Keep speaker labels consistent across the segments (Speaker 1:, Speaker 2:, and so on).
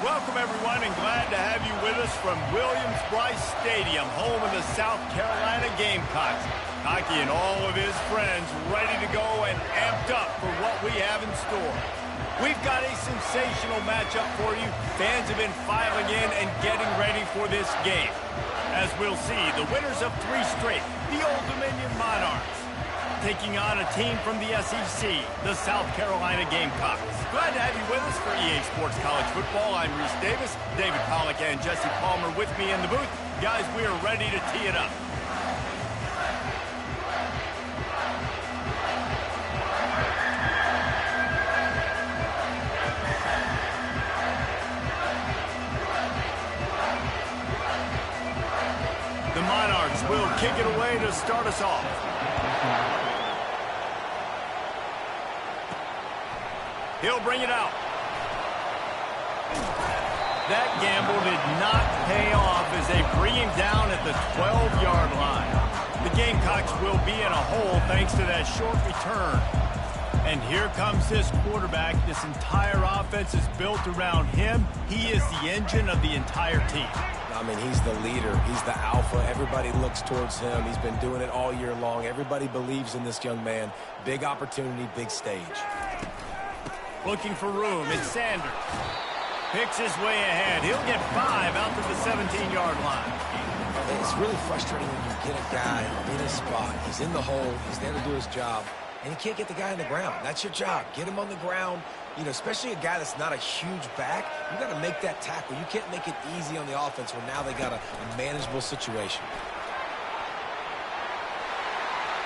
Speaker 1: Welcome, everyone, and glad to have you with us from Williams-Brice Stadium, home of the South Carolina Gamecocks. Hockey and all of his friends ready to go and amped up for what we have in store. We've got a sensational matchup for you. Fans have been filing in and getting ready for this game. As we'll see, the winners of 3 straight, the Old Dominion Monarchs, taking on a team from the SEC, the South Carolina Gamecocks. Glad to have you with us for EA Sports College Football. I'm Reese Davis, David Pollack and Jesse Palmer with me in the booth. Guys, we are ready to tee it up. The Monarchs will kick it away to start us off. He'll bring it out. That gamble did not pay off as they bring him down at the 12-yard line. The Gamecocks will be in a hole thanks to that short return. And here comes this quarterback. This entire offense is built around him. He is the engine of the entire team.
Speaker 2: I mean, he's the leader. He's the alpha. Everybody looks towards him. He's been doing it all year long. Everybody believes in this young man. Big opportunity, big stage.
Speaker 1: Looking for room. It's Sanders. Picks his way ahead. He'll get 5 out to the 17-yard line.
Speaker 2: It's really frustrating when you get a guy in his spot. He's in the hole. He's there to do his job. And you can't get the guy on the ground. That's your job. Get him on the ground. You know, especially a guy that's not a huge back. You got to make that tackle. You can't make it easy on the offense when now they got a manageable situation.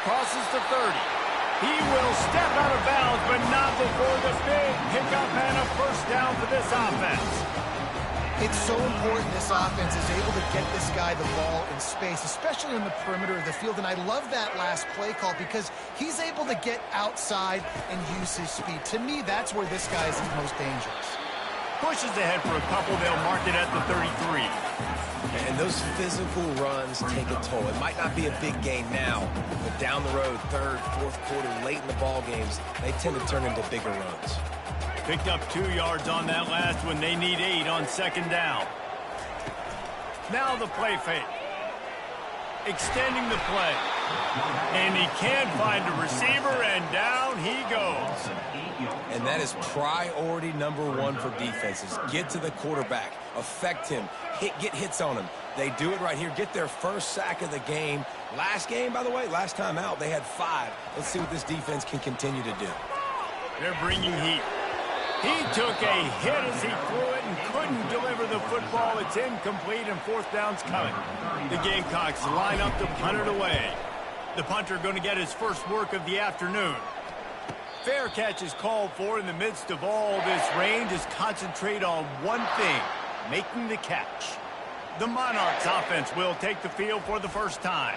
Speaker 1: Crosses to 30. He will step out of bounds, but not before the big pickup and a first down for this offense.
Speaker 3: It's so important this offense is able to get this guy the ball in space, especially on the perimeter of the field. And I love that last play call because he's able to get outside and use his speed. To me, that's where this guy is most dangerous.
Speaker 1: Pushes ahead for a couple. They'll mark it at the 33.
Speaker 2: And those physical runs take a toll. It might not be a big gain now, but down the road, third, fourth quarter, late in the ball games, they tend to turn into bigger runs.
Speaker 1: Picked up 2 yards on that last one. They need 8 on second down. Now the play fake. Extending the play. And he can't find a receiver, and down he goes.
Speaker 2: And that is priority number 1 for defenses. Get to the quarterback. Affect him. Get hits on him. They do it right here. Get their first sack of the game. Last game, by the way, last time out, they had 5. Let's see what this defense can continue to do.
Speaker 1: They're bringing heat. He took a hit as he threw it and couldn't deliver the football. It's incomplete and fourth down's coming. The Gamecocks line up to punt it away. The punter going to get his first work of the afternoon. Fair catch is called for. In the midst of all this rain, just concentrate on one thing, making the catch. The Monarchs offense will take the field for the first time.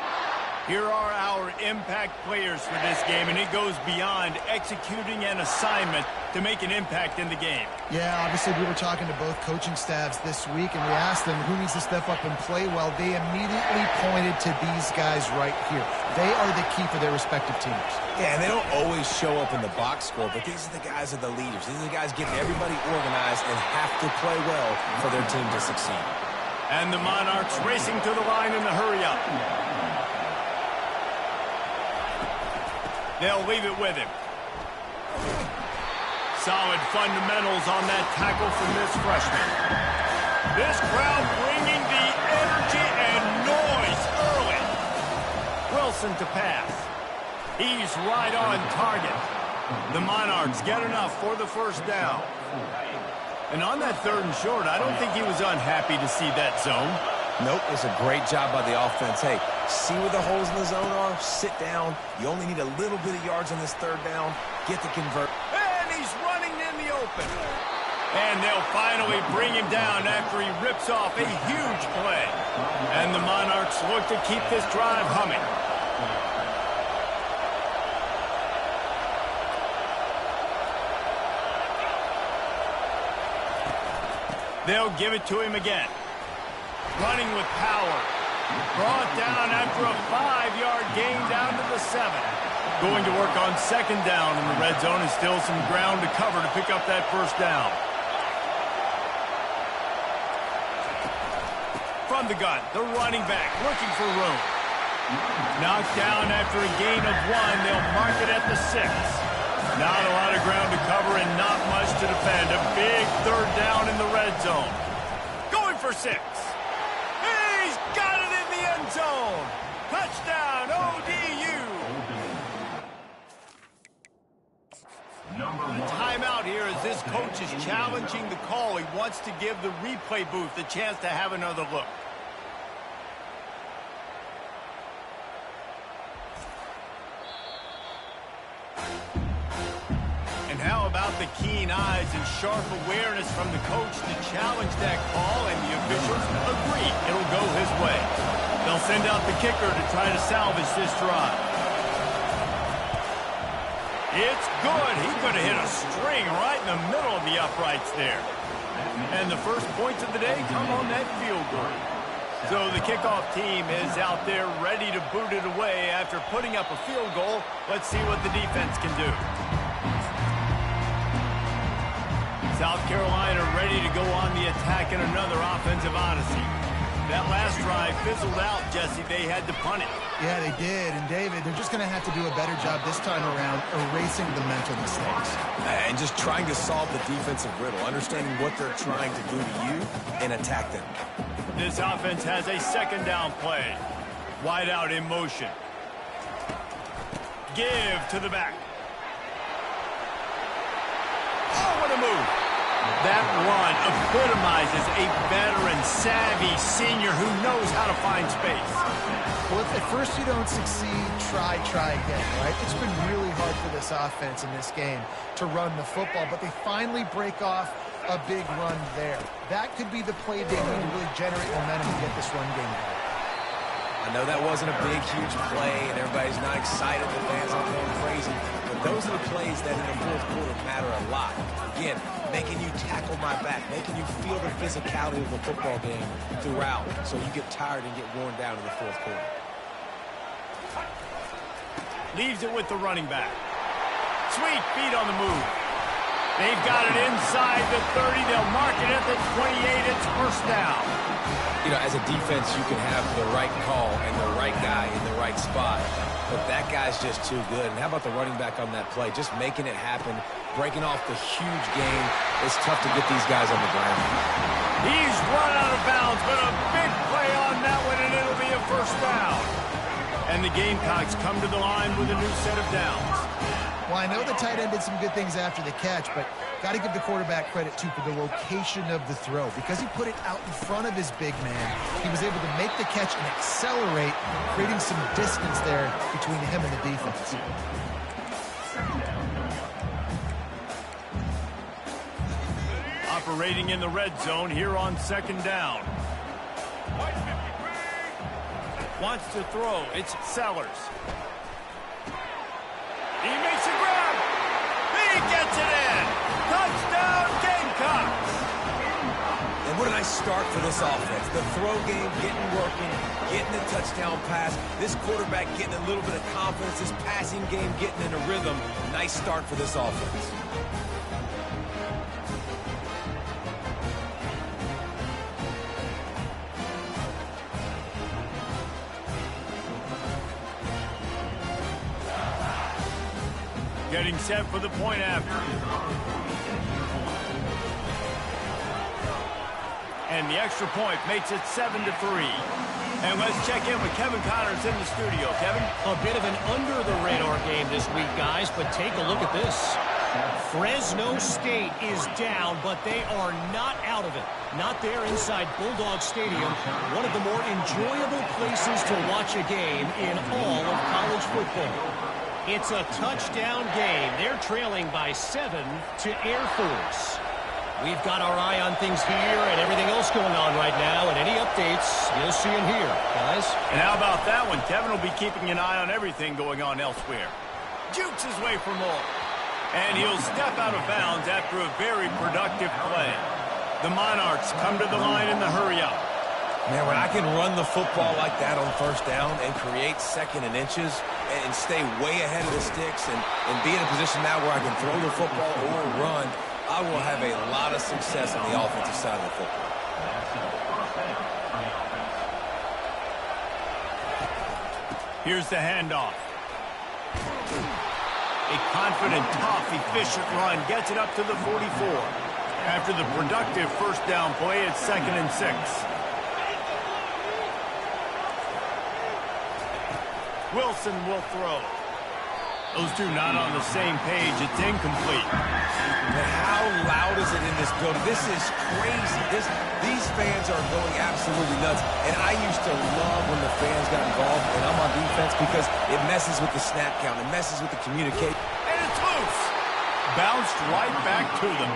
Speaker 1: Here are our impact players for this game, and it goes beyond executing an assignment to make an impact in the game.
Speaker 3: Yeah, obviously we were talking to both coaching staffs this week, and we asked them who needs to step up and play well. They immediately pointed to these guys right here. They are the key for their respective teams.
Speaker 2: Yeah, and they don't always show up in the box score, but these are the guys that are the leaders. These are the guys getting everybody organized and have to play well for their team to succeed.
Speaker 1: And the Monarchs racing to the line in the hurry-up. They'll leave it with him. Solid fundamentals on that tackle from this freshman. This crowd bringing the energy and noise early. Wilson to pass. He's right on target. The Monarchs get enough for the first down. And on that 3rd and short, I don't think he was unhappy to see that zone.
Speaker 2: Nope, it's a great job by the offense. Hey, see where the holes in the zone are, sit down. You only need a little bit of yards on this 3rd down. Get the convert.
Speaker 1: And he's running in the open. And they'll finally bring him down after he rips off a huge play. And the Monarchs look to keep this drive humming. They'll give it to him again. Running with power. Brought down after a 5-yard gain down to the 7. Going to work on second down in the red zone, and still some ground to cover to pick up that first down. From the gun, the running back looking for room. Knocked down after a gain of 1. They'll mark it at the 6. Not a lot of ground to cover and not much to defend. A big third down in the red zone. Going for 6. He's got it in the end zone. Touchdown, ODU. The timeout here as this coach is challenging the call. He wants to give the replay booth a chance to have another look. And how about the keen eyes and sharp awareness from the coach to challenge that call, and the officials agree it'll go his way. They'll send out the kicker to try to salvage this drive. It's good. He could have hit a string right in the middle of the uprights there. And the first points of the day come on that field goal. So the kickoff team is out there ready to boot it away after putting up a field goal. Let's see what the defense can do. South Carolina ready to go on the attack in another offensive odyssey. That last drive fizzled out, Jesse. They had to punt it.
Speaker 3: Yeah, they did. And, David, they're just going to have to do a better job this time around erasing the mental mistakes.
Speaker 2: And just trying to solve the defensive riddle, understanding what they're trying to do to you and attack them.
Speaker 1: This offense has a second down play. Wide out in motion. Give to the back. Oh, what a move. That run epitomizes a veteran, savvy senior who knows how to find space.
Speaker 3: Well, if at first you don't succeed, try again, right? It's been really hard for this offense in this game to run the football, but they finally break off a big run there. That could be the play they need to really generate momentum to get this run game going.
Speaker 2: I know that wasn't a big, huge play, and everybody's not excited. The fans aren't going crazy. But those are the plays that in the fourth quarter matter a lot. Again, making you tackle my back, making you feel the physicality of the football game throughout, so you get tired and get worn down in the fourth quarter.
Speaker 1: Leaves it with the running back. Sweet feet on the move. They've got it inside the 30. They'll mark it at the 28. It's first down.
Speaker 2: You know, as a defense, you can have the right call and the right guy in the right spot. But that guy's just too good. And how about the running back on that play? Just making it happen, breaking off the huge game. It's tough to get these guys on the ground.
Speaker 1: He's run out of bounds, but a big play on that one, and it'll be a first down. And the Gamecocks come to the line with a new set of downs.
Speaker 3: Well, I know the tight end did some good things after the catch, but got to give the quarterback credit, too, for the location of the throw. Because he put it out in front of his big man, he was able to make the catch and accelerate, creating some distance there between him and the defense.
Speaker 1: Operating in the red zone here on second down. Wants to throw. It's Sellers. He makes a grab. He gets it in. Touchdown, Gamecocks.
Speaker 2: And what a nice start for this offense. The throw game getting working, getting the touchdown pass. This quarterback getting a little bit of confidence. This passing game getting in a rhythm. Nice start for this offense.
Speaker 1: Getting set for the point after. And the extra point makes it 7-3. And let's check in with Kevin Connors in the studio. Kevin?
Speaker 4: A bit of an under-the-radar game this week, guys, but take a look at this. Fresno State is down, but they are not out of it. Not there inside Bulldog Stadium, one of the more enjoyable places to watch a game in all of college football. It's a touchdown game. They're trailing by 7 to Air Force. We've got our eye on things here and everything else going on right now, and any updates, you'll see them here, guys.
Speaker 1: And how about that one? Kevin will be keeping an eye on everything going on elsewhere. Jukes his way for more. And he'll step out of bounds after a very productive play. The Monarchs come to the line in the hurry-up.
Speaker 2: Man, when I can run the football like that on first down and create second and inches and stay way ahead of the sticks and be in a position now where I can throw the football or run, I will have a lot of success on the offensive side of the football.
Speaker 1: Here's the handoff. A confident, tough, efficient run gets it up to the 44. After the productive first down play, it's 2nd and 6. Wilson will throw. Those two not on the same page. It's incomplete.
Speaker 2: But how loud is it in this building? This is crazy. These fans are going absolutely nuts. And I used to love when the fans got involved, and I'm on defense, because it messes with the snap count. It messes with the communication.
Speaker 1: And it's loose. Bounced right back to them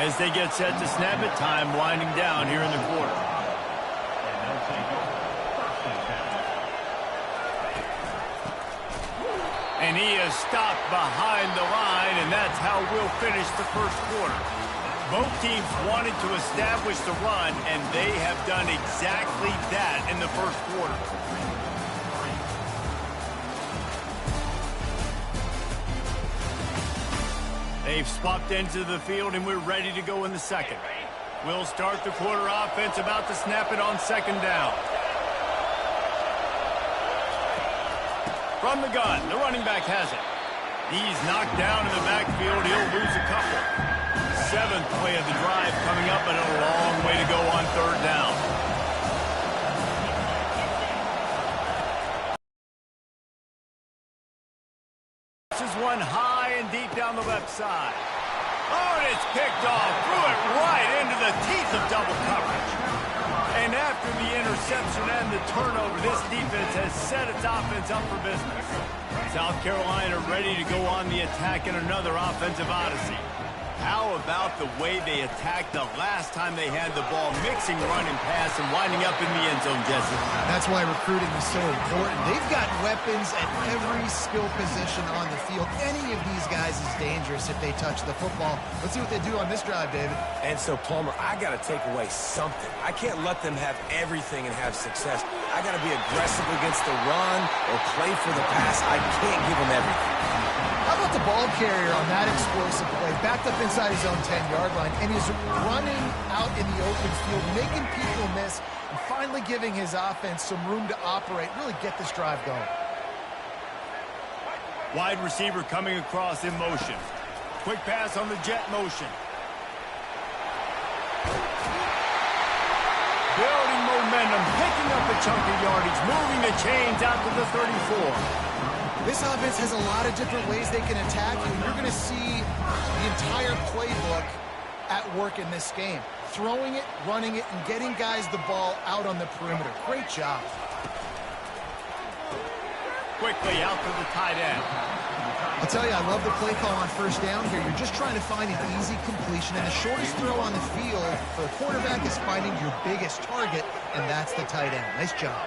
Speaker 1: as they get set to snap it. Time winding down here in the quarter. And he is stopped behind the line, and that's how we'll finish the first quarter. Both teams wanted to establish the run, and they have done exactly that in the first quarter. They've swapped into the field, and we're ready to go in the second. We'll start the quarter offense about to snap it on 2nd down. From the gun, the running back has it. He's knocked down in the backfield. He'll lose a couple. 7th play of the drive coming up, and a long way to go on 3rd down. This is one high and deep down the left side. Oh, and it's picked off. Threw it right into the teeth of double coverage. And after the interception and the turnover, this defense has set its offense up for business. South Carolina ready to go on the attack in another offensive odyssey. How about the way they attacked the last time they had the ball, mixing run and pass and winding up in the end zone, Jesse?
Speaker 3: That's why recruiting is so important. They've got weapons at every skill position on the field. Any of these guys is dangerous if they touch the football. Let's see what they do on this drive, David.
Speaker 2: And so, Palmer, I got to take away something. I can't let them have everything and have success. I got to be aggressive against the run or play for the pass. I can't give them everything.
Speaker 3: How about the ball carrier on that explosive play? Backed up inside his own 10-yard line, and he's running out in the open field, making people miss, and finally giving his offense some room to operate, really get this drive going.
Speaker 1: Wide receiver coming across in motion. Quick pass on the jet motion. Building momentum, picking up a chunk of yardage, moving the chains out to the 34.
Speaker 3: This offense has a lot of different ways they can attack you. You're going to see the entire playbook at work in this game. Throwing it, running it, and getting guys the ball out on the perimeter. Great job.
Speaker 1: Quickly out to the tight end.
Speaker 3: I'll tell you, I love the play call on 1st down here. You're just trying to find an easy completion, and the shortest throw on the field for the quarterback is finding your biggest target, and that's the tight end. Nice job.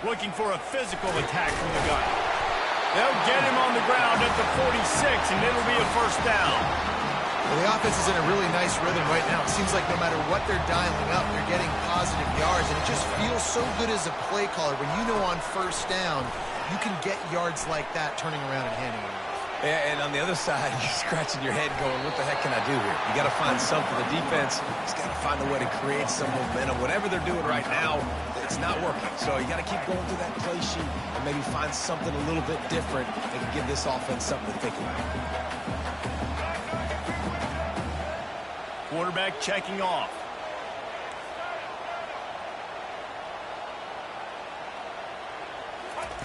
Speaker 1: Looking for a physical attack from the gun. They'll get him on the ground at the 46, and it'll be a 1st down.
Speaker 3: Well, the offense is in a really nice rhythm right now. It seems like no matter what they're dialing up, they're getting positive yards, and it just feels so good as a play caller when you know on 1st down you can get yards like that turning around and handing it off.
Speaker 2: Yeah, and on the other side, you're scratching your head going, what the heck can I do here? You got to find something. The defense has got to find a way to create some momentum. Whatever they're doing right now, it's not working. So you got to keep going through that play sheet and maybe find something a little bit different that can give this offense something to think about.
Speaker 1: Quarterback checking off.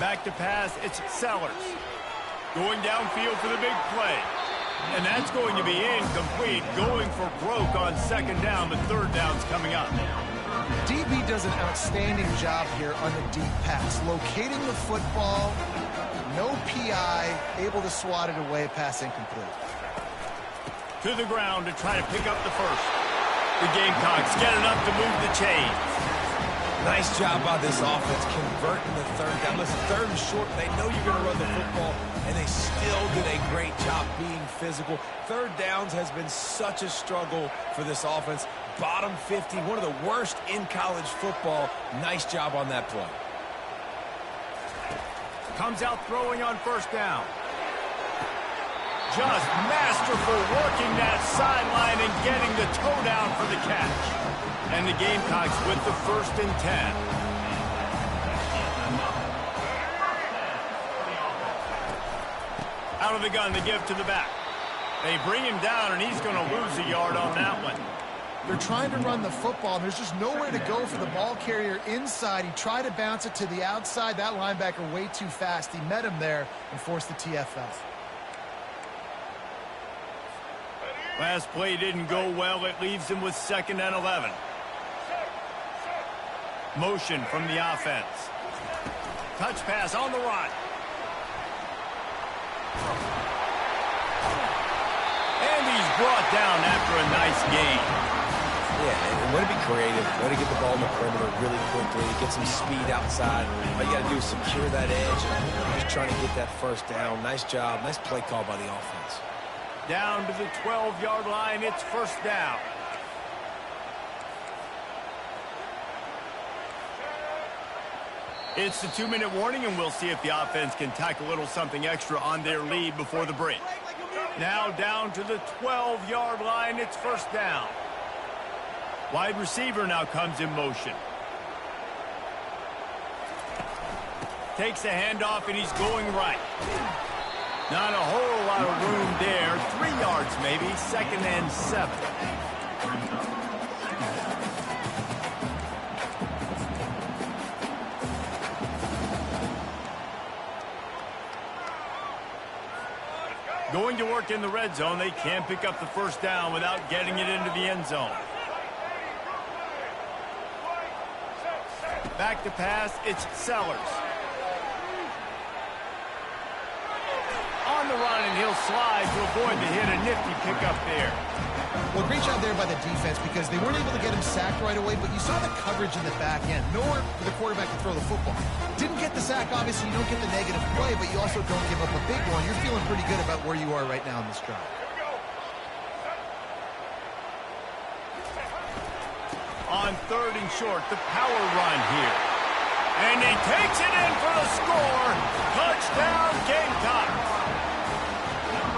Speaker 1: Back to pass, it's Sellers. Going downfield for the big play. And that's going to be incomplete. Going for broke on 2nd down, but 3rd down's coming up.
Speaker 3: DB does an outstanding job here on the deep pass. Locating the football, no PI, able to swat it away, pass incomplete.
Speaker 1: To the ground to try to pick up the first. The Gamecocks get enough to move the chains.
Speaker 2: Nice job by this offense converting the 3rd down. Listen, 3rd and short, they know you're going to run the football, and they still did a great job being physical. 3rd downs has been such a struggle for this offense. Bottom 50, one of the worst in college football. Nice job on that play.
Speaker 1: Comes out throwing on 1st down. Just masterful working that sideline and getting the toe down for the catch. And the Gamecocks with the 1st and 10. Out of the gun, they give to the back. They bring him down, and he's going to lose a yard on that one.
Speaker 3: They're trying to run the football, and there's just nowhere to go for the ball carrier inside. He tried to bounce it to the outside. That linebacker way too fast. He met him there and forced the TFL.
Speaker 1: Last play didn't go well. It leaves him with 2nd and 11. Motion from the offense. Touch pass on the run. And he's brought down after a nice gain.
Speaker 2: Yeah, and way to be creative, way to get the ball in the perimeter really quickly, get some speed outside. All you got to do is secure that edge and just trying to get that first down. Nice job, nice play call by the offense.
Speaker 1: Down to the 12-yard line, it's 1st down. It's the 2-minute warning, and we'll see if the offense can tack a little something extra on their lead before the break. Now down to the 12-yard line, it's 1st down. Wide receiver now comes in motion. Takes a handoff, and he's going right. Not a whole lot of room there. 3 yards maybe. 2nd and 7. Going to work in the red zone. They can't pick up the 1st down without getting it into the end zone. Back to pass, it's Sellers. On the run, and he'll slide to avoid the hit. A nifty pickup there.
Speaker 3: Well, great job there by the defense because they weren't able to get him sacked right away, but you saw the coverage in the back end. Nowhere for the quarterback to throw the football. Didn't get the sack, obviously you don't get the negative play, but you also don't give up a big one. You're feeling pretty good about where you are right now in this drive.
Speaker 1: On 3rd and short, the power run here. And he takes it in for the score. Touchdown, Gamecocks.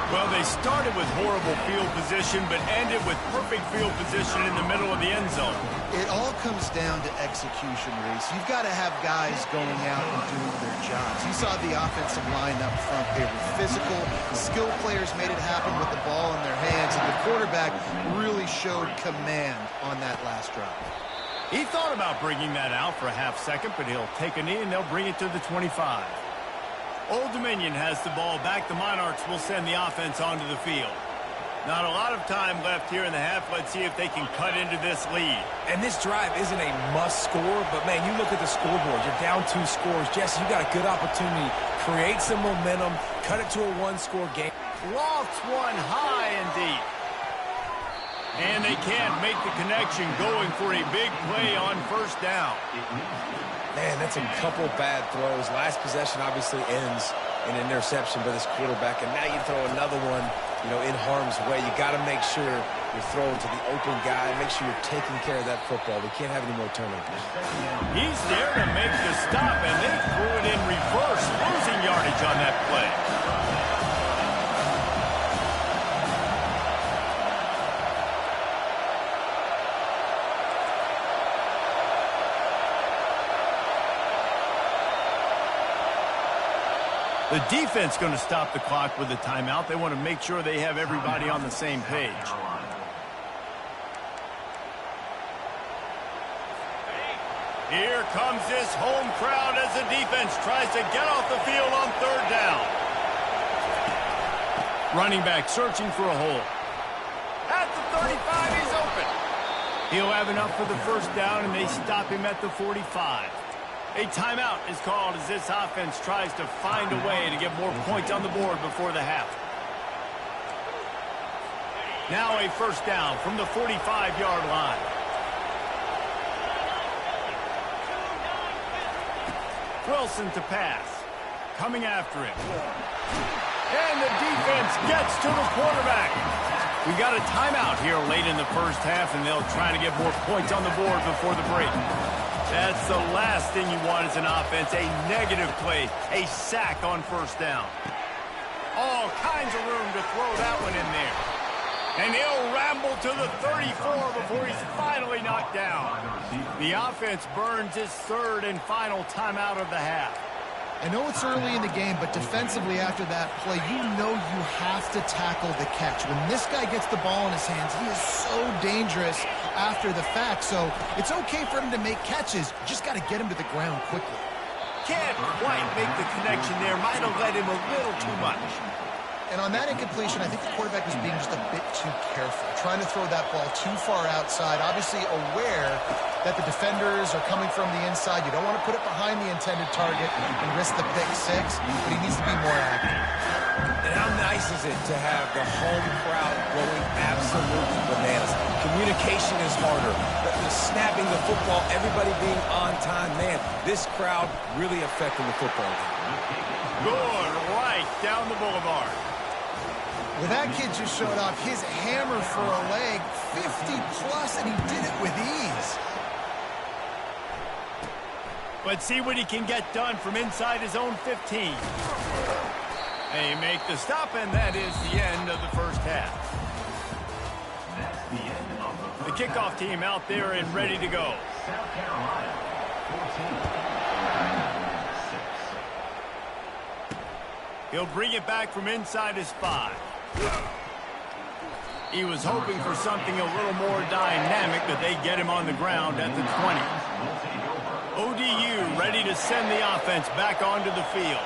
Speaker 1: Well, they started with horrible field position, but ended with perfect field position in the middle of the end zone.
Speaker 3: It all comes down to execution, Reese. You've got to have guys going out and doing their jobs. You saw the offensive line up front. They were physical. Skilled players made it happen with the ball in their hands, and the quarterback really showed command on that last drive.
Speaker 1: He thought about bringing that out for a half second, but he'll take a knee, and they'll bring it to the 25. Old Dominion has the ball back. The Monarchs will send the offense onto the field. Not a lot of time left here in the half. Let's see if they can cut into this lead.
Speaker 2: And this drive isn't a must score, but man, you look at the scoreboard. You're down 2 scores. Jesse, you got a good opportunity. Create some momentum. Cut it to a 1-score game.
Speaker 1: Lofts one high and deep. And they can't make the connection, going for a big play on 1st down.
Speaker 2: Man, that's a couple bad throws. Last possession obviously ends in an interception by this quarterback, and now you throw another one, in harm's way. You got to make sure you're throwing to the open guy. Make sure you're taking care of that football. We can't have any more turnovers.
Speaker 1: He's there to make the stop, and they threw it in reverse, losing yardage on that play. The defense going to stop the clock with a timeout. They want to make sure they have everybody on the same page. Here comes this home crowd as the defense tries to get off the field on 3rd down. Running back searching for a hole. At the 35, he's open. He'll have enough for the 1st down, and they stop him at the 45. A timeout is called as this offense tries to find a way to get more points on the board before the half. Now a 1st down from the 45-yard line. Wilson to pass. Coming after him. And the defense gets to the quarterback. We got a timeout here late in the 1st half, and they'll try to get more points on the board before the break. That's the last thing you want as an offense, a negative play, a sack on 1st down. All kinds of room to throw that one in there. And he'll ramble to the 34 before he's finally knocked down. The offense burns its 3rd and final timeout of the half.
Speaker 3: I know it's early in the game, but defensively after that play, you know you have to tackle the catch. When this guy gets the ball in his hands, he is so dangerous after the fact. So it's okay for him to make catches. You just got to get him to the ground quickly.
Speaker 1: Can't quite make the connection there. Might have led him a little too much.
Speaker 3: And on that incompletion, I think the quarterback was being just a bit too careful, trying to throw that ball too far outside, obviously aware that the defenders are coming from the inside. You don't want to put it behind the intended target and risk the pick six, but he needs to be more active.
Speaker 2: And how nice is it to have the home crowd going absolutely bananas? Communication is harder. The snapping the football, everybody being on time. Man, this crowd really affecting the football game.
Speaker 1: Good, right down the boulevard.
Speaker 3: Well, that kid just showed off his hammer for a leg, 50-plus, and he did it with ease.
Speaker 1: But see what he can get done from inside his own 15. They make the stop, and that is the end of the first half. The kickoff team out there and ready to go.
Speaker 5: South Carolina, 14.
Speaker 1: He'll bring it back from inside his 5. He was hoping for something a little more dynamic, but they get him on the ground at the 20. ODU ready to send the offense back onto the field.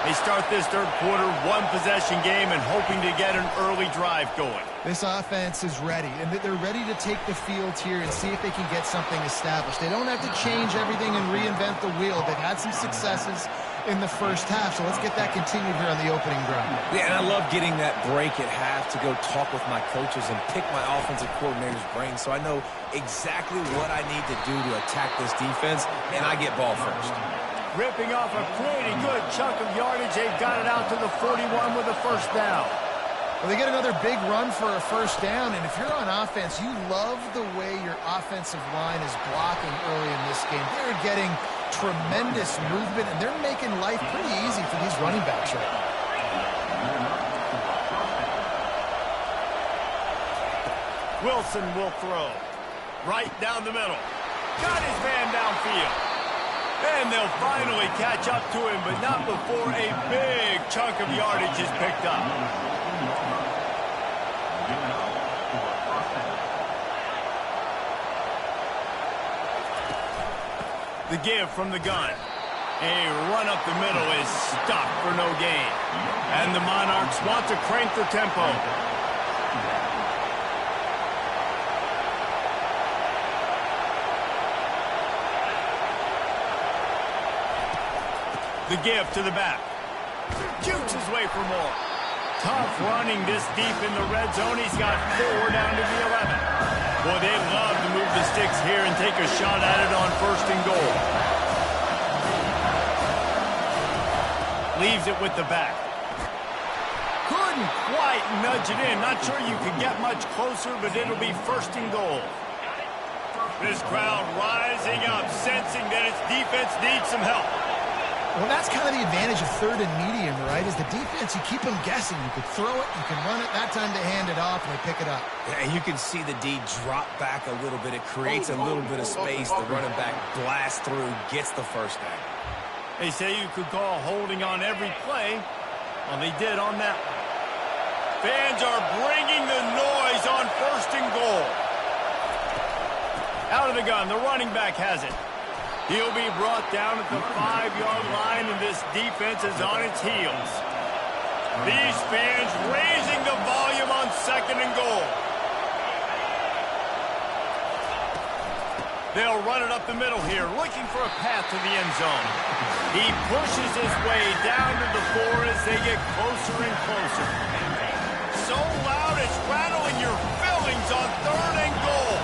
Speaker 1: They start this third quarter one-possession game and hoping to get an early drive going.
Speaker 3: This offense is ready, and they're ready to take the field here and see if they can get something established. They don't have to change everything and reinvent the wheel. They've had some successes in the first half, so let's get that continued here on the opening drive.
Speaker 2: Yeah, and I love getting that break at half to go talk with my coaches and pick my offensive coordinator's brain so I know exactly what I need to do to attack this defense, and I get ball first.
Speaker 1: Ripping off a pretty good chunk of yardage. They've got it out to the 41 with a first down.
Speaker 3: Well, they get another big run for a first down, and if you're on offense, you love the way your offensive line is blocking early in this game. They're getting tremendous movement, and they're making life pretty easy for these running backs right now.
Speaker 1: Wilson will throw. Right down the middle. Got his man downfield. And they'll finally catch up to him, but not before a big chunk of yardage is picked up. The give from the gun. A run up the middle is stopped for no gain. And the Monarchs want to crank the tempo. The give to the back. Jukes his way for more. Tough running this deep in the red zone. He's got 4 down to the 11. Boy, they love to move the sticks here and take a shot at it on first and goal. Leaves it with the back. Couldn't quite nudge it in. Not sure you could get much closer, but it'll be first and goal. This crowd rising up, sensing that its defense needs some help.
Speaker 3: Well, that's kind of the advantage of third and medium, right? Is the defense, you keep them guessing. You could throw it, you can run it. That time they hand it off, and they pick it up.
Speaker 2: Yeah, and you can see the D drop back a little bit. It creates a little bit of space. The running back blasts through, gets the first down.
Speaker 1: They say you could call holding on every play. Well, they did on that one. Fans are bringing the noise on first and goal. Out of the gun, the running back has it. He'll be brought down at the 5-yard line, and this defense is on its heels. These fans raising the volume on second and goal. They'll run it up the middle here, looking for a path to the end zone. He pushes his way down to the 4 as they get closer and closer. So loud it's rattling your fillings on third and goal.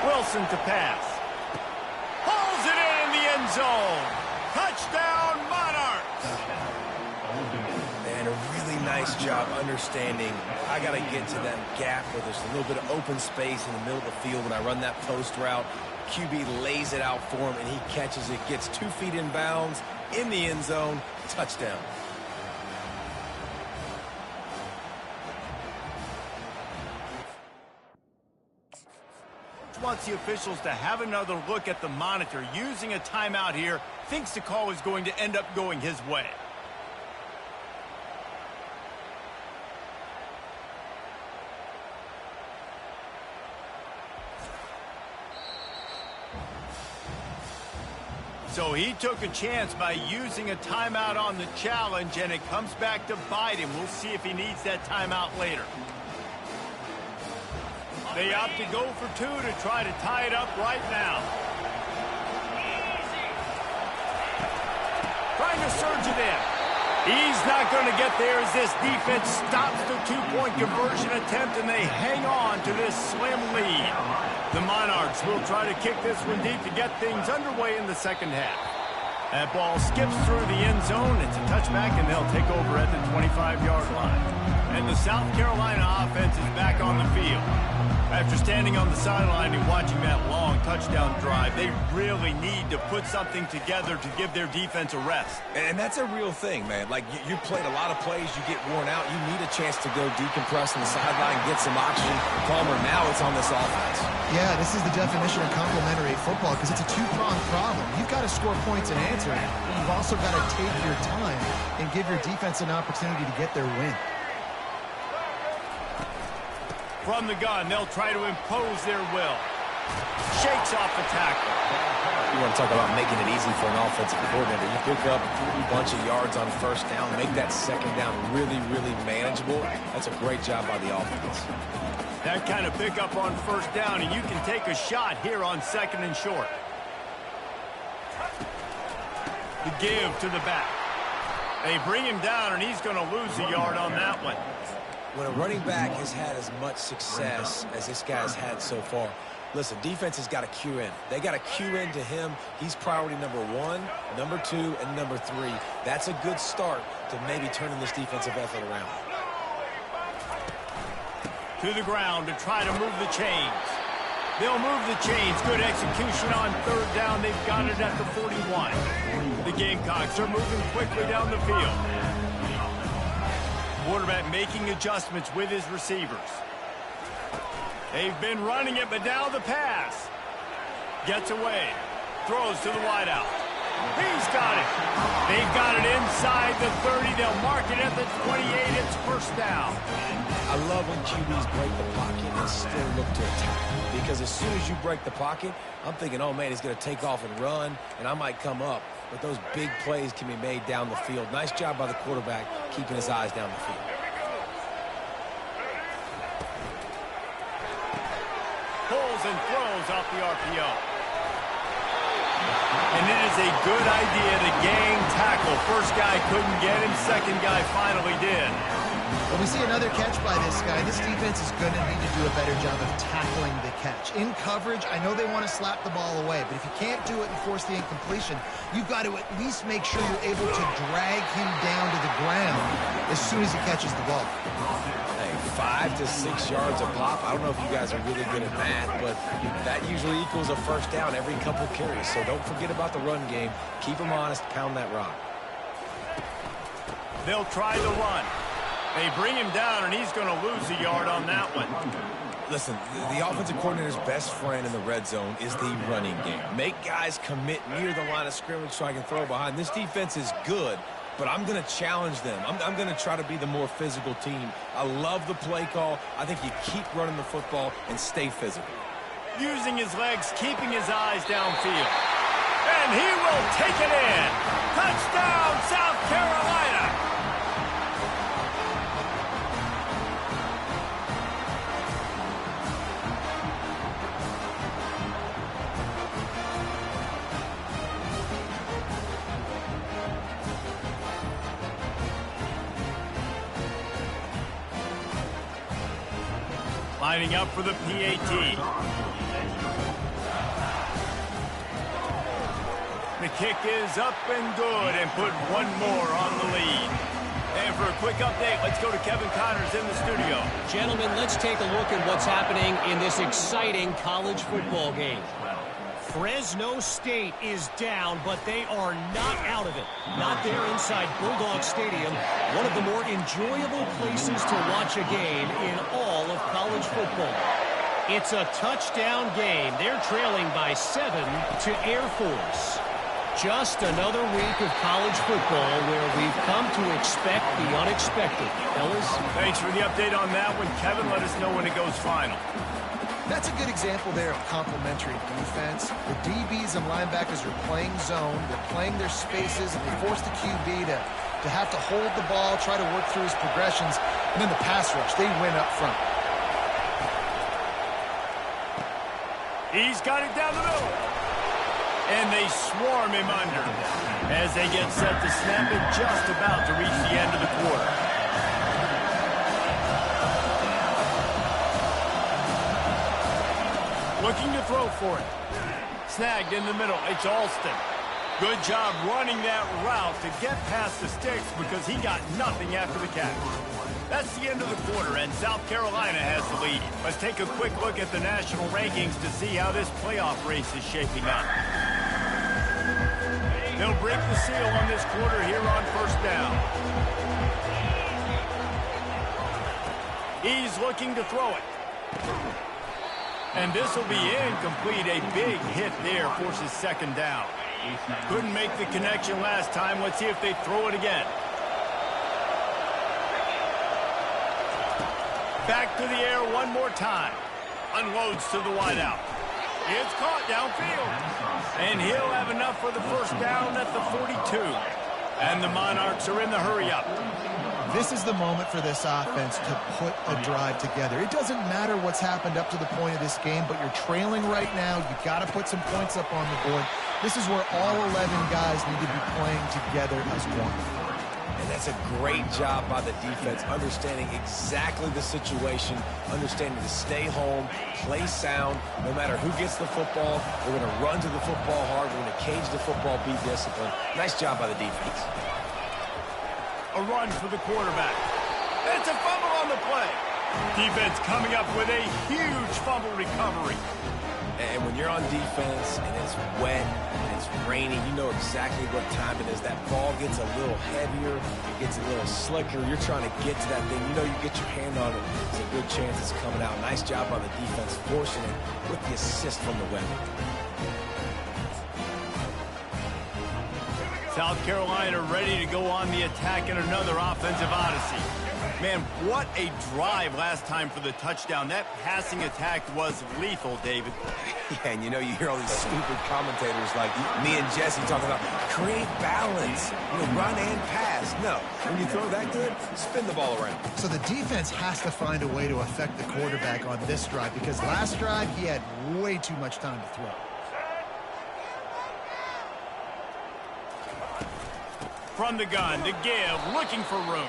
Speaker 1: Wilson to pass. Pulls it in the end zone. Touchdown, Monarchs.
Speaker 2: And a really nice job understanding I got to get to that gap where there's a little bit of open space in the middle of the field when I run that post route. QB lays it out for him, and he catches it, gets 2 feet in bounds, in the end zone, touchdown.
Speaker 1: wants the officials to have another look at the monitor. Using a timeout here, thinks the call is going to end up going his way. So he took a chance by using a timeout on the challenge, and it comes back to bite him. We'll see if he needs that timeout later. They opt to go for two to try to tie it up right now. Trying to surge it in. He's not going to get there as this defense stops the two-point conversion attempt, and they hang on to this slim lead. The Monarchs will try to kick this one deep to get things underway in the second half. That ball skips through the end zone. It's a touchback, and they'll take over at the 25-yard line. And the South Carolina offense is back on the field. After standing on the sideline and watching that long touchdown drive, they really need to put something together to give their defense a rest.
Speaker 2: And that's a real thing, man. Like, you played a lot of plays, you get worn out, you need a chance to go decompress on the sideline, get some oxygen. Palmer, now it's on this offense.
Speaker 3: Yeah, this is the definition of complementary football because it's a two-pronged problem. You've got to score points and answer it, but you've also got to take your time and give your defense an opportunity to get their win.
Speaker 1: From the gun, they'll try to impose their will. Shakes off the tackle.
Speaker 2: You want to talk about making it easy for an offensive coordinator. You pick up a bunch of yards on first down, make that second down really, really manageable. That's a great job by the offense.
Speaker 1: That kind of pickup on first down, and you can take a shot here on second and short. The give to the back. They bring him down, and he's going to lose a yard on that one.
Speaker 2: When a running back has had as much success as this guy's had so far, listen, defense has got to cue in. They got to cue in to him. He's priority number 1, number 2, and number 3. That's a good start to maybe turning this defensive effort around.
Speaker 1: To the ground to try to move the chains. They'll move the chains. Good execution on third down. They've got it at the 41. The Gamecocks are moving quickly down the field. Quarterback making adjustments with his receivers. They've been running it, but now the pass. Gets away. Throws to the wideout. He's got it. They've got it inside the 30. They'll mark it at the 28. It's first down.
Speaker 2: I love when QBs break the pocket and still look to attack. Because as soon as you break the pocket, I'm thinking, oh, man, he's going to take off and run, and I might come up. But those big plays can be made down the field. Nice job by the quarterback keeping his eyes down the field.
Speaker 1: Pulls and throws off the RPO. And it is a good idea to gang tackle. First guy couldn't get him. Second guy finally did.
Speaker 3: Well, we see another catch by this guy. This defense is going to need to do a better job of tackling the catch. In coverage, I know they want to slap the ball away, but if you can't do it and force the incompletion, you've got to at least make sure you're able to drag him down to the ground as soon as he catches the ball.
Speaker 2: Hey, 5 to 6 yards a pop. I don't know if you guys are really good at math, but that usually equals a first down every couple carries. So don't forget about the run game. Keep them honest. Pound that rock.
Speaker 1: They'll try the run. They bring him down, and he's going to lose a yard on that one.
Speaker 2: Listen, the offensive coordinator's best friend in the red zone is the running game. Make guys commit near the line of scrimmage so I can throw behind. This defense is good, but I'm going to challenge them. I'm going to try to be the more physical team. I love the play call. I think you keep running the football and stay physical.
Speaker 1: Using his legs, keeping his eyes downfield. And he will take it in. Touchdown, South Carolina. Lining up for the PAT. The kick is up and good, and put one more on the lead. And for a quick update, let's go to Kevin Connors in the studio.
Speaker 4: Gentlemen, let's take a look at what's happening in this exciting college football game. Fresno State is down, but they are not out of it. Not there inside Bulldog Stadium, one of the more enjoyable places to watch a game in all of college football. It's a touchdown game. They're trailing by 7 to Air Force. Just another week of college football where we've come to expect the unexpected. Fellas?
Speaker 1: Thanks for the update on that one, Kevin. Let us know when it goes final.
Speaker 3: That's a good example there of complementary defense. The DBs and linebackers are playing zone. They're playing their spaces, and they force the QB to have to hold the ball, try to work through his progressions, and then the pass rush, they win up front.
Speaker 1: He's got it down the middle. And they swarm him under as they get set to snap it, just about to reach the end of the quarter. Looking to throw for it. Snagged in the middle. It's Alston. Good job running that route to get past the sticks because he got nothing after the catch. That's the end of the quarter, and South Carolina has the lead. Let's take a quick look at the national rankings to see how this playoff race is shaping up. They'll break the seal on this quarter here on first down. He's looking to throw it. And this will be incomplete. A big hit there forces second down. Couldn't make the connection last time. Let's see if they throw it again. Back to the air one more time. Unloads to the wideout. It's caught downfield. And he'll have enough for the first down at the 42. And the Monarchs are in the hurry-up.
Speaker 3: This is the moment for this offense to put a drive together. It doesn't matter what's happened up to the point of this game, but you're trailing right now. You've got to put some points up on the board. This is where all 11 guys need to be playing together as one.
Speaker 2: And that's a great job by the defense, understanding exactly the situation, understanding to stay home, play sound. No matter who gets the football, we're going to run to the football hard. We're going to cage the football, be disciplined. Nice job by the defense.
Speaker 1: A run for the quarterback. It's a fumble on the play. Defense coming up with a huge fumble recovery.
Speaker 2: And when you're on defense and it's wet and it's rainy, you know exactly what time it is. That ball gets a little heavier, it gets a little slicker. You're trying to get to that thing. You know you get your hand on it. There's a good chance it's coming out. Nice job by the defense forcing it with the assist from the wet.
Speaker 1: South Carolina ready to go on the attack in another offensive odyssey. Man, what a drive last time for the touchdown. That passing attack was lethal, David.
Speaker 2: Yeah, and you know, you hear all these stupid commentators like me and Jesse talking about create balance, run and pass. No, when you throw that good, spin the ball around.
Speaker 3: So the defense has to find a way to affect the quarterback on this drive because last drive he had way too much time to throw.
Speaker 1: From the gun to give, looking for room.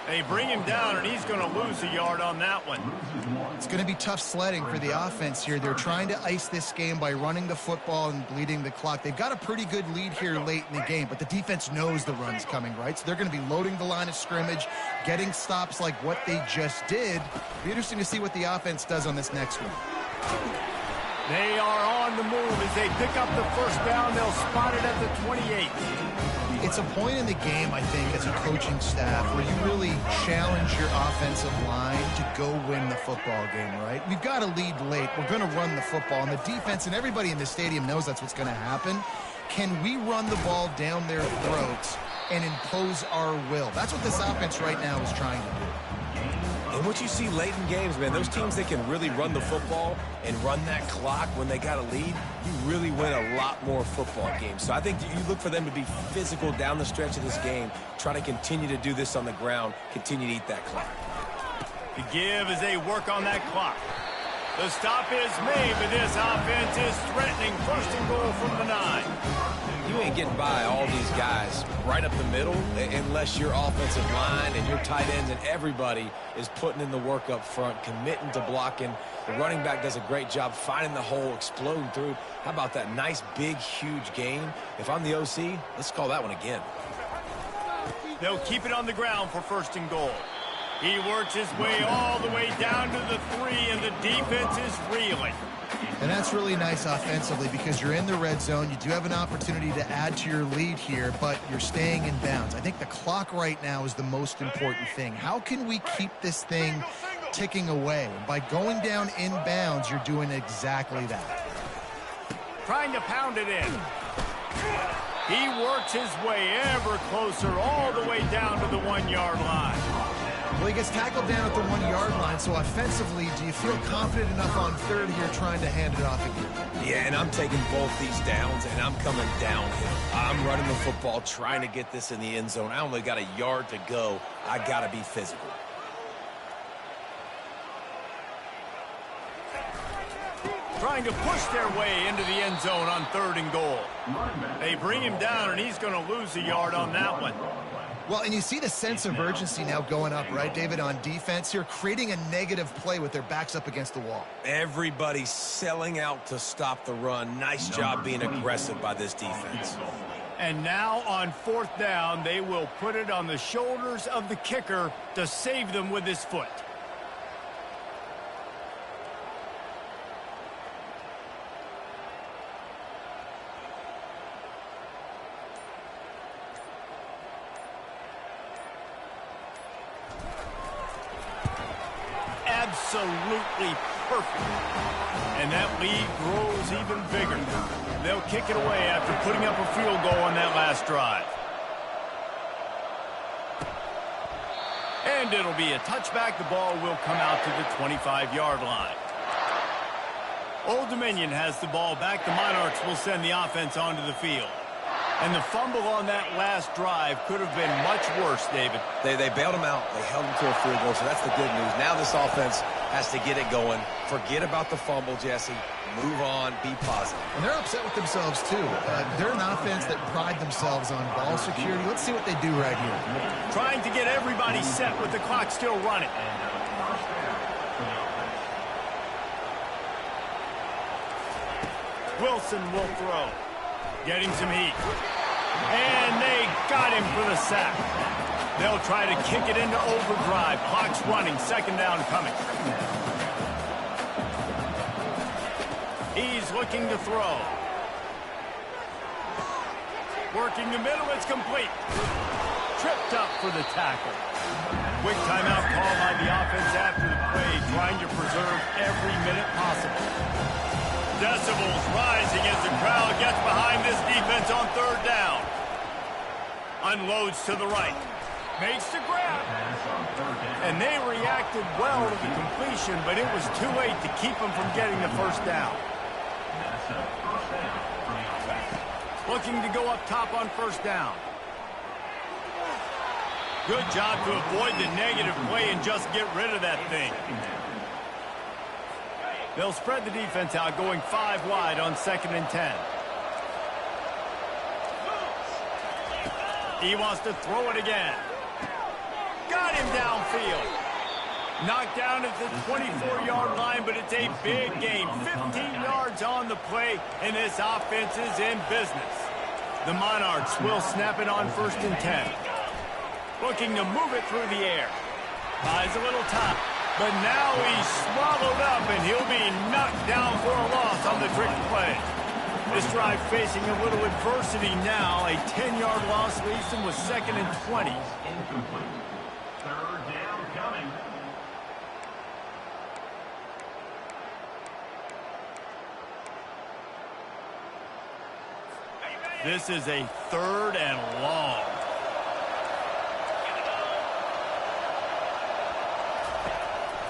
Speaker 1: They bring him down, and he's going to lose a yard on that one.
Speaker 3: It's going to be tough sledding for the offense here. They're trying to ice this game by running the football and bleeding the clock. They've got a pretty good lead here late in the game, but the defense knows the run's coming, right? So they're going to be loading the line of scrimmage, getting stops like what they just did. It'll be interesting to see what the offense does on this next one.
Speaker 1: They are on the move as they pick up the first down. They'll spot it at the 28.
Speaker 3: It's a point in the game, I think, as a coaching staff where you really challenge your offensive line to go win the football game, right? We've got to lead late. We're going to run the football, and the defense and everybody in the stadium knows that's what's going to happen. Can we run the ball down their throats and impose our will? That's what this offense right now is trying to do.
Speaker 2: And what you see late in games, man, those teams that can really run the football and run that clock when they got a lead, you really win a lot more football games. So I think you look for them to be physical down the stretch of this game, try to continue to do this on the ground, continue to eat that clock.
Speaker 1: The give as they work on that clock. The stop is made, but this offense is threatening. First and goal from the 9.
Speaker 2: You ain't getting by all these guys right up the middle unless your offensive line and your tight ends and everybody is putting in the work up front, committing to blocking. The running back does a great job finding the hole, exploding through. How about that nice, big, huge gain? If I'm the OC, let's call that one again.
Speaker 1: They'll keep it on the ground for first and goal. He works his way all the way down to the 3, and the defense is reeling.
Speaker 3: And that's really nice offensively because you're in the red zone. You do have an opportunity to add to your lead here, but you're staying in bounds. I think the clock right now is the most important thing. How can we keep this thing ticking away. By going down inbounds, you're doing exactly that.
Speaker 1: Trying to pound it in. He works his way ever closer all the way down to the 1-yard line.
Speaker 3: Well, he gets tackled down at the 1-yard line, so offensively, do you feel confident enough on third here trying to hand it off again?
Speaker 2: Yeah, and I'm taking both these downs, and I'm coming downhill. I'm running the football, trying to get this in the end zone. I only got a yard to go. I got to be physical.
Speaker 1: Trying to push their way into the end zone on 3rd and goal. They bring him down, and he's going to lose a yard on that one.
Speaker 3: Well, and you see the sense of urgency now going up, right, David, on defense here, creating a negative play with their backs up against the wall.
Speaker 2: Everybody's selling out to stop the run. Nice job being aggressive by this defense.
Speaker 1: And now on 4th down, they will put it on the shoulders of the kicker to save them with his foot. Absolutely perfect. And that lead grows even bigger. They'll kick it away after putting up a field goal on that last drive. And it'll be a touchback. The ball will come out to the 25-yard line. Old Dominion has the ball back. The Monarchs will send the offense onto the field. And the fumble on that last drive could have been much worse, David.
Speaker 2: They bailed him out. They held him to a field goal, so that's the good news. Now this offense has to get it going. Forget about the fumble, Jesse. Move on. Be positive.
Speaker 3: And they're upset with themselves, too. They're an offense that pride themselves on ball security. Let's see what they do right here.
Speaker 1: Trying to get everybody set with the clock still running. Wilson will throw. Getting some heat. And they got him for the sack. They'll try to kick it into overdrive. Clock's running. 2nd down coming. He's looking to throw. Working the middle. It's complete. Tripped up for the tackle. Quick timeout call by the offense after the play, trying to preserve every minute possible. Decibels rising as the crowd gets behind this defense on 3rd down. Unloads to the right. Makes the grab. And they reacted well to the completion, but it was too late to keep them from getting the 1st down. Looking to go up top on 1st down. Good job to avoid the negative play and just get rid of that thing. They'll spread the defense out, going 5 wide on 2nd and 10. He wants to throw it again. Got him downfield. Knocked down at the 24-yard line, but it's a big game. 15 yards on the play, and this offense is in business. The Monarchs will snap it on 1st and 10. Looking to move it through the air. Buys a little top. But now he's swallowed up, and he'll be knocked down for a loss on the trick play. This drive facing a little adversity now. A 10-yard loss leaves him with 2nd and 20.
Speaker 5: Incomplete. 3rd down coming.
Speaker 1: This is a 3rd and long.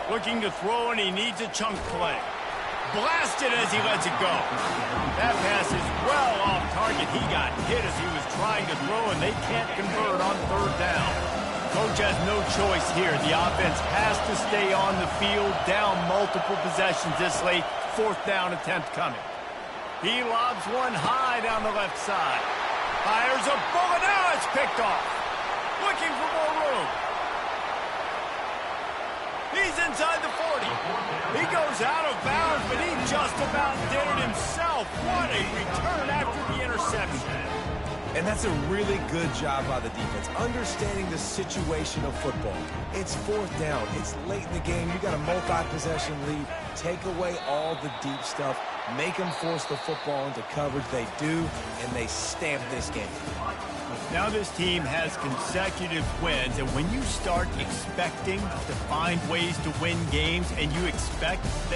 Speaker 1: Looking to throw, and he needs a chunk play. Blasted as he lets it go. That pass is well off target. He got hit as he was trying to throw, and they can't convert on 3rd down. Coach has no choice here. The offense has to stay on the field, down multiple possessions this late. 4th down attempt coming. He lobs one high down the left side. Fires a bullet. Now it's picked off. Looking for more room. He's inside the 40. He goes out of bounds, but he just about did it himself. What a return after the interception.
Speaker 2: And that's a really good job by the defense, understanding the situation of football. It's 4th down. It's late in the game. You got a multi-possession lead. Take away all the deep stuff. Make them force the football into coverage. They do, and they stamp this game.
Speaker 1: Now this team has consecutive wins, and when you start expecting to find ways to win games and you expect that